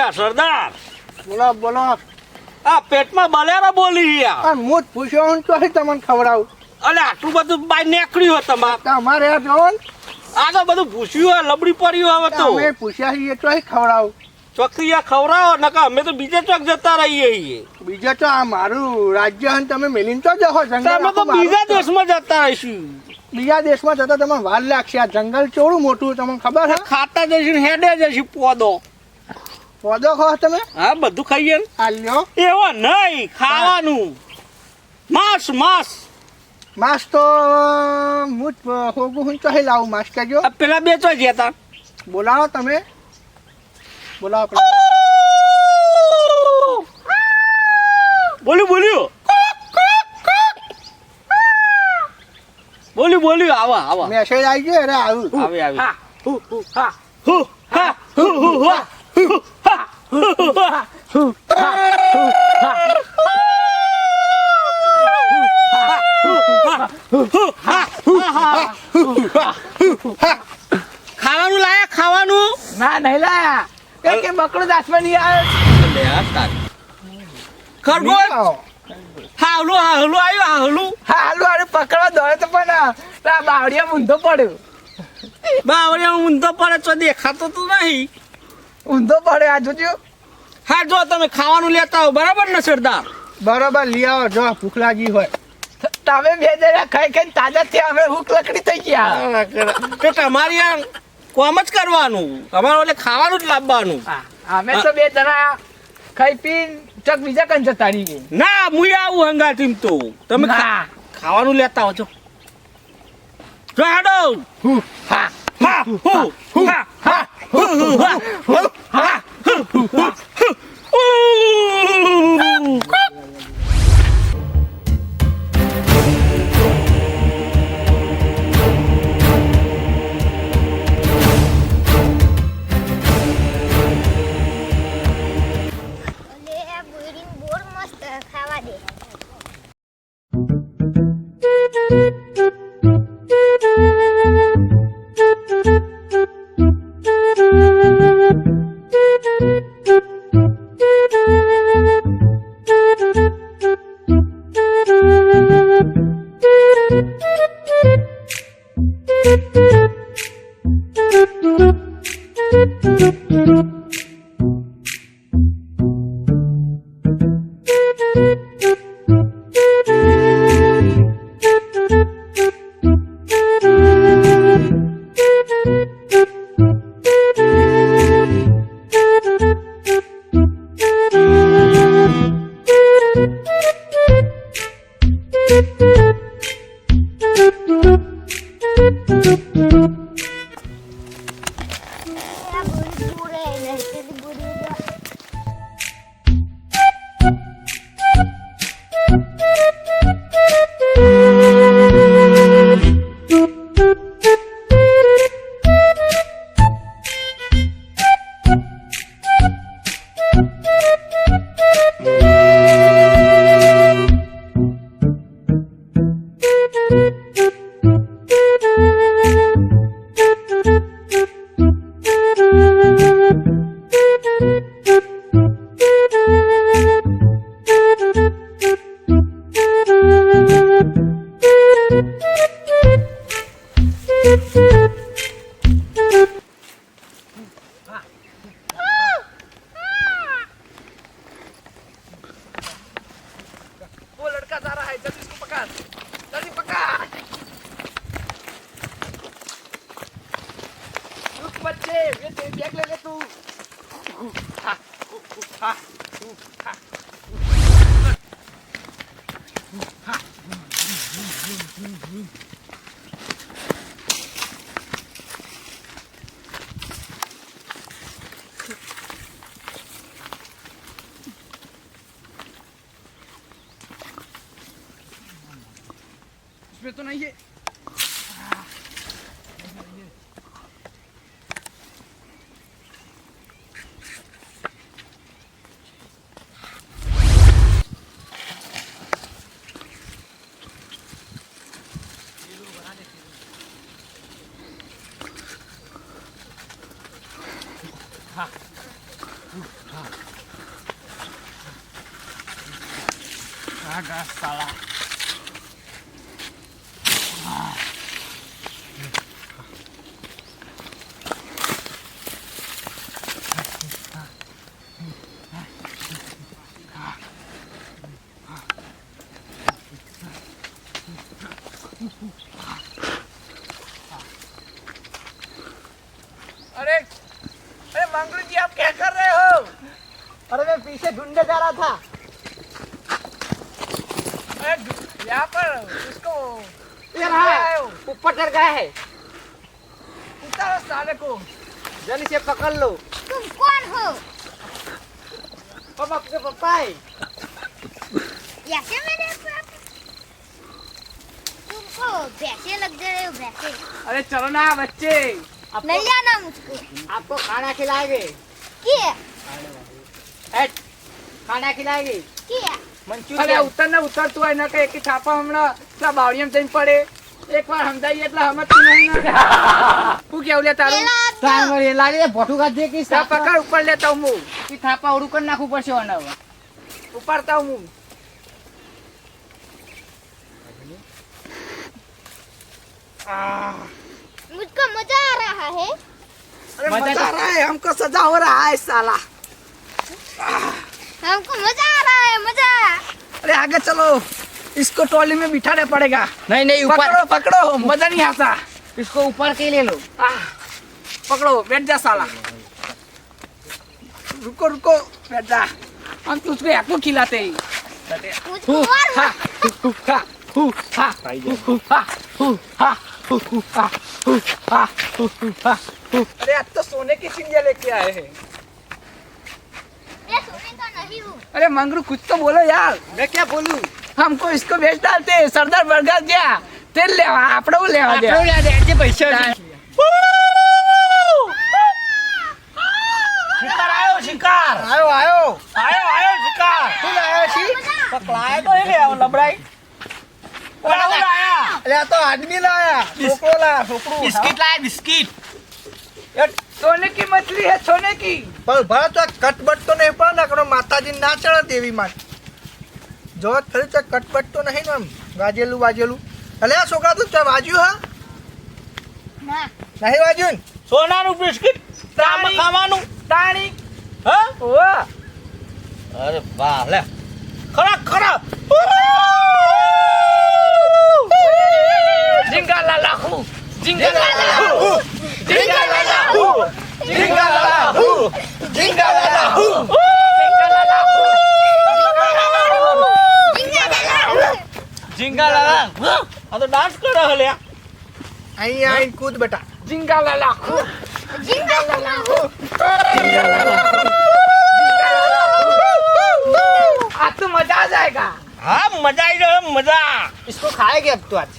અલ્યા સરદાર બોલો બોલો. આ પેટમાં બલેરા બોલી યાર. હું જ પૂછ્યો હું તો તમને ખવડાવું. અલ્યા આટલું બધું બાય નીકળ્યું તમારે. તમારે આ જોવો ને આ તો બધું ભૂસ્યું હોય લબડી પડ્યું હવે તો. અમે પૂછ્યા છીએ તો ખવડાવું. ચોકસીયા ખવડાવો નકા અમે તો બીજે ચોક જતા રહીએ છીએ. બીજા તો આ મારું રાજ્ય અને તમે મેલીને તો જશો જંગલ. અમે તો બીજા દેશમાં જતા રહીશું. બીજા દેશમાં જતા તમને વાર લાગશે. આ જંગલ ચોરું મોટું તમને ખબર છે. ખાતા જઈશું ને હેડે જઈશું પોદો. પોદો ખાઓ તમે? હા બધું ખાઈએ ને. આ લ્યો. એવો નહીં ખાવાનું. માંસ માંસ. માસ તો હું જ હોગું હું તો લાવું માસ કહેજો. પેલા બે ચો જતા. બોલાવો તમે. બોલાવો પેલા. બોલ્યું બોલ્યું. બોલ્યું બોલ્યું આવા આવા. મેસેજ આવી ગયો અરે આવું. આવે આવે. હા હુ હુ હા હુ હા હુ હુ હા હુ હા હુ હા હુ હા ખાવાનું લાયા ખાવાનું. ના નહીં લાયા. કે બકરો દાસમાં નહીં આવે. ખરગોશ હાલું હાલું આવ્યું હાલું. હા હાલું અરે પકડવા દોડે તો પણ બાવડિયા ઊંધો પડ્યો. બાવળિયામાં ઊંધો પડે તો દેખાતો તો નહીં. ઊંધો પડે આ જોજો. હા જો તમે ખાવાનું લેતા હો બરાબર ને સરદાર. બરોબર લઈ આવો જો ભૂખ લાગી હોય. તમે બે જણા ખાઈ ખાઈ તાજા થયા અમે ભૂખ લકડી થઈ ગયા. તો તમારી આ કોમ જ કરવાનું. તમારે એટલે ખાવાનું જ લાવવાનું. અમે તો બે જણા ખાઈ પી ચક બીજા કન જતા રહી ગઈ. ના હું આવું હંગાતીમ તો તમે ખાવાનું લેતા હો છો. જો હેડો. હા હા હુ હા હા હુ હા હા હા. इसमें तो नहीं है. હા સાલા अरे अरे मंगलू जी आप क्या कर रहे हो? अरे मैं पीछे ढूंढने जा रहा था। अरे यहाँ पर उसको ये रहा आए हो। ऊपर चढ़ गया है, उतारो साले को। जल्दी से पकड़ लो। तुम कौन हो? हम आपके पापा है। ऐसे मेरे पास तुमको भैंसे लग रहे हो भैंसे। अरे चलो ना बच्चे। नहीं जाना मुझको। आपको खाना खिलाएंगे। किया हट, खाना खिलाएंगे। किया अरे मंचूरियन। ઉતર ને ઉતર તું એને કે એક છાપા હમણાં પેલા બાવળિયામાં જઈને પડે એકવાર સમજાઈએ એટલે સમજતું નહીં ને શું કેવું લે તારું પેલા આપજો. તાર વળી લાગે ભોટું કાઢ દે કે તા પકડ ઉપર લેતા હું કે થાપા ઉડું કરી નાખવું પડશે ઓને હવે. ઉપાડતા હું मुझको मजा आ रहा है। अरे मजा मजा आ रहा है हमको सजा हो रहा है साला हमको मजा आ रहा है मजा। अरे आगे चलो इसको ट्रॉली में बिठाने पड़ेगा नहीं नहीं ऊपर पकड़ो पकड़ो मजा नहीं आता इसको ऊपर के ले लो. पकड़ो बैठ जा साला रुको रुको बैठ जा हम तो उसको एको खिलाते ही मुझको मारो। अरे आज तो सोने की चिड़िया लेके आए हैं मैं सोने का नहीं हूँ। अरे मंगरू कुछ तो बोलो यार मैं क्या बोलूं? हमको इसको बेच डालते सरदार बरगार गया तेल लेवा आपड़ो लेवा दे આપણે યાદ આજે પૈસા શિકાર આવ્યો શિકાર આયો આયો આવ્યો શિકાર શું લાયો છી? પકડાય તો નહીં લે લબડાઈ કોણ લાયા અરે આ તો આદમી લાયા, છોકરો લાયા, છોકરો. બિસ્કિટ લાયા બિસ્કિટ सोने की मछली है सोने की પણ ભરત તો કટબટ તો નહીં પડે ને આપણો માતાજી ના ચડે દેવી માં જો ખરી તો કટબટ તો નહીં ને આમ વાજેલું વાજેલું. અલે આ છોકરા તું ત્યાં વાજ્યું હા ना નહીં વાજ્યું ને? સોનાનું બિસ્કિટ તામાં ખાવાનું ताणी હા ओ અરે વાહ લે ખરા ખરા जिंगा लाला हूँ जिंगा लाला हूँ जिंगा लाला हूँ જીંગા લાલા હું, જીંગા લાલા હું. जिंगा लाला हूँ जिंगा लाला हूँ। ઝીંગા લાલા આ તો ડાન્સ કરે હે લે અહીં આવીને કૂદ બેટા. जिंगा लाला हूँ जिंगा लाला हूँ। आज तो मजा आ जाएगा હા મજા આવી જાય મજા इसको खाएंगे अब तो आज.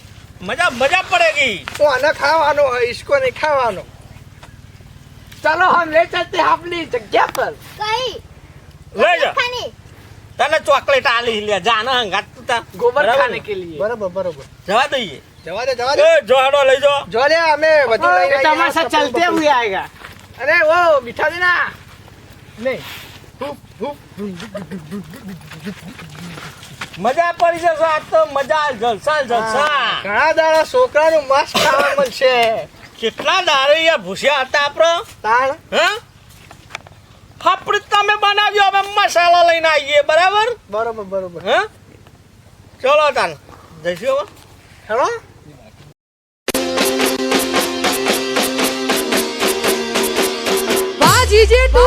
મજા મજા પડેગી તો આને ખાવાનો હોય, इसको नहीं ખાવાનો. चलो हम ले चलते हैं अपनी जगह पर कहीं લઈ જા खाने તને ચોકલેટ આલી લે જાને હંગાત તું તા गोबर બરાબર खाने ને? के लिए બરોબર બરોબર. જવા દઈએ જવા દે જવા દે. એ જોડો લઈ જો જો લે અમે બધું લઈને આવીએ. તમારા સાથ ચલતે हुए आएगा अरे वो बिठा देना નહીં. મજા પડી જશે આજ તો મજા જલસા જલસા ઘણા દાડા છોકરાનું મસ્ત ખાવા મળશે. કેટલા દારૂ ભૂસ્યા હતા આપડે તાણ હા ફાફડી તમે બનાવ્યો હવે મસાલા લઈને આવીએ બરાબર બરોબર બરોબર. હા ચલો તાન જઈશું હવે હેલો Bajije tu